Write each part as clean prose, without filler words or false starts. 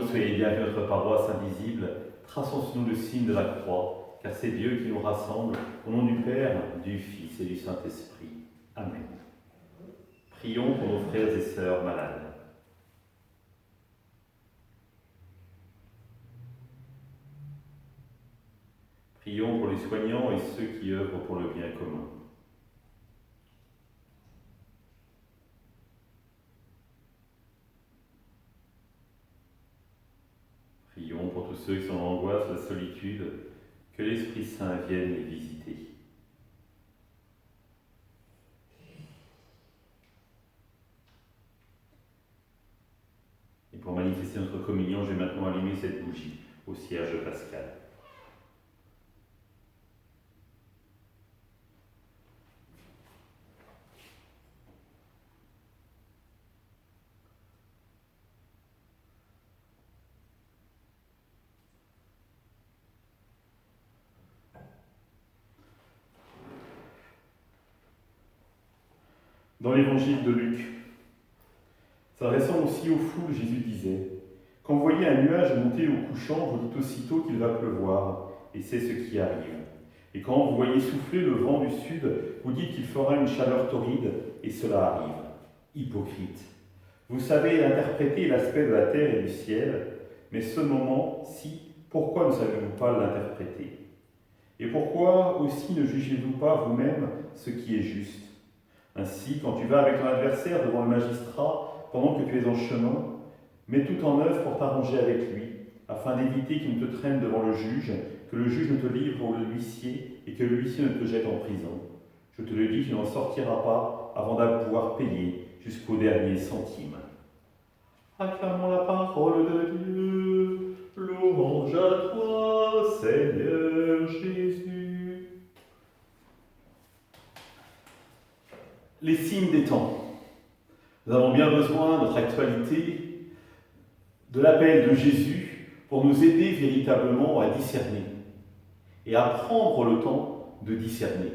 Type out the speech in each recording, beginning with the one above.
tous, soyez bienvenus à notre paroisse invisible. Traçons sur nous le signe de la croix, car c'est Dieu qui nous rassemble, au nom du Père, du Fils et du Saint-Esprit. Amen. Prions pour nos frères et sœurs malades. Prions pour les soignants et ceux qui œuvrent pour le bien commun. Prions pour tous ceux qui sont en angoisse, la solitude, que l'Esprit Saint vienne les visiter. Et pour manifester notre communion, je vais maintenant allumer cette bougie au cierge pascal. Dans l'évangile de Luc, s'adressant aussi aux foules, Jésus disait : « Quand vous voyez un nuage monter au couchant, vous dites aussitôt qu'il va pleuvoir, et c'est ce qui arrive. Et quand vous voyez souffler le vent du sud, vous dites qu'il fera une chaleur torride, et cela arrive. Hypocrite. Vous savez interpréter l'aspect de la terre et du ciel, mais ce moment-ci, pourquoi ne savez-vous pas l'interpréter ? Et pourquoi aussi ne jugez-vous pas vous-même ce qui est juste ? Ainsi, quand tu vas avec ton adversaire devant le magistrat, pendant que tu es en chemin, mets tout en œuvre pour t'arranger avec lui, afin d'éviter qu'il ne te traîne devant le juge, que le juge ne te livre au huissier et que l'huissier ne te jette en prison. Je te le dis, tu n'en sortiras pas avant de pouvoir payer jusqu'au dernier centime. Acclamons la parole de Dieu, louange à toi, Seigneur Jésus. Les signes des temps. Nous avons bien besoin, notre actualité, de l'appel de Jésus pour nous aider véritablement à discerner et à prendre le temps de discerner.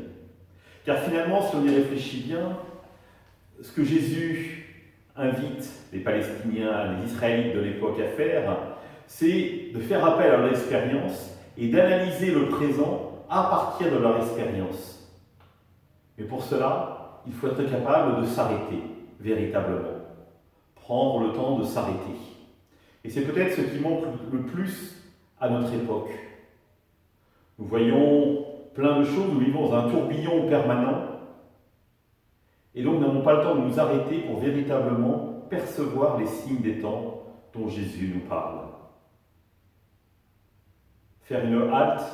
Car finalement, si on y réfléchit bien, ce que Jésus invite les Palestiniens, les Israélites de l'époque à faire, c'est de faire appel à leur expérience et d'analyser le présent à partir de leur expérience. Mais pour cela, il faut être capable de s'arrêter, véritablement. Prendre le temps de s'arrêter. Et c'est peut-être ce qui manque le plus à notre époque. Nous voyons plein de choses, nous vivons dans un tourbillon permanent, et donc nous n'avons pas le temps de nous arrêter pour véritablement percevoir les signes des temps dont Jésus nous parle. Faire une halte,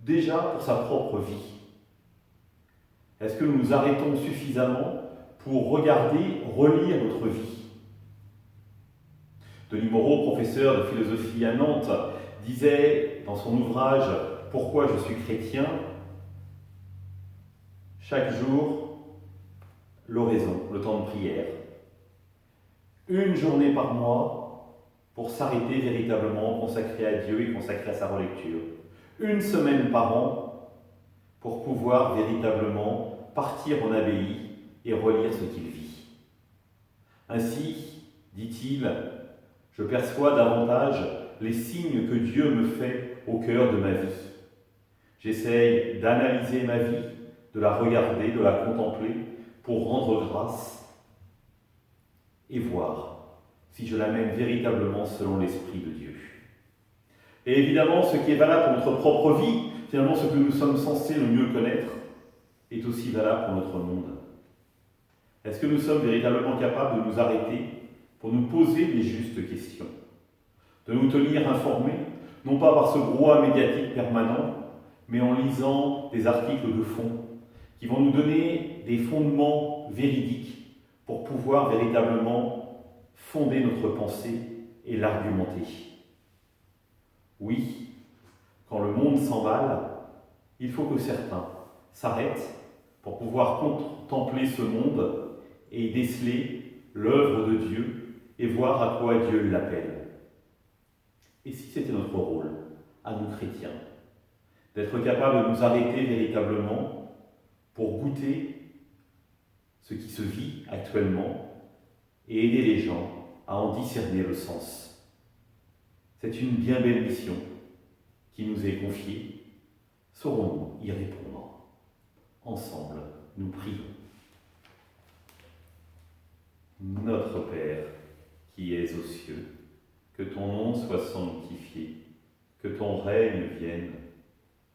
déjà pour sa propre vie. Est-ce que nous nous arrêtons suffisamment pour regarder, relire notre vie ? Denis Moreau, professeur de philosophie à Nantes, disait dans son ouvrage « Pourquoi je suis chrétien ?» chaque jour, l'oraison, le temps de prière. Une journée par mois pour s'arrêter véritablement, consacré à Dieu et consacré à sa relecture. Une semaine par an pour pouvoir véritablement partir en abbaye et relire ce qu'il vit. Ainsi, dit-il, je perçois davantage les signes que Dieu me fait au cœur de ma vie. J'essaye d'analyser ma vie, de la regarder, de la contempler, pour rendre grâce et voir si je l'amène véritablement selon l'Esprit de Dieu. Et évidemment, ce qui est valable pour notre propre vie, finalement ce que nous sommes censés le mieux connaître, est aussi valable pour notre monde. Est-ce que nous sommes véritablement capables de nous arrêter pour nous poser les justes questions, de nous tenir informés, non pas par ce brouhaha médiatique permanent, mais en lisant des articles de fond qui vont nous donner des fondements véridiques pour pouvoir véritablement fonder notre pensée et l'argumenter. Oui, quand le monde s'emballe, il faut que certains s'arrêtent pour pouvoir contempler ce monde et déceler l'œuvre de Dieu et voir à quoi Dieu l'appelle. Et si c'était notre rôle, à nous chrétiens, d'être capables de nous arrêter véritablement pour goûter ce qui se vit actuellement et aider les gens à en discerner le sens. C'est une bien belle mission qui nous est confiée. Saurons-nous y répondre? Ensemble, nous prions. Notre Père, qui es aux cieux, que ton nom soit sanctifié, que ton règne vienne,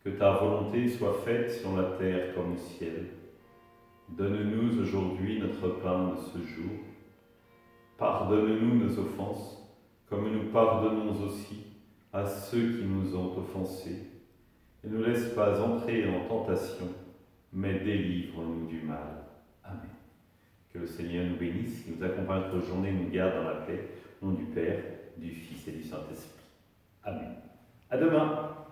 que ta volonté soit faite sur la terre comme au ciel. Donne-nous aujourd'hui notre pain de ce jour. Pardonne-nous nos offenses, comme nous pardonnons aussi à ceux qui nous ont offensés. Et ne nous laisse pas entrer en tentation, mais délivre-nous du mal. Amen. Que le Seigneur nous bénisse, qu'il nous accompagne notre journée, nous garde dans la paix, au nom du Père, du Fils et du Saint-Esprit. Amen. À demain.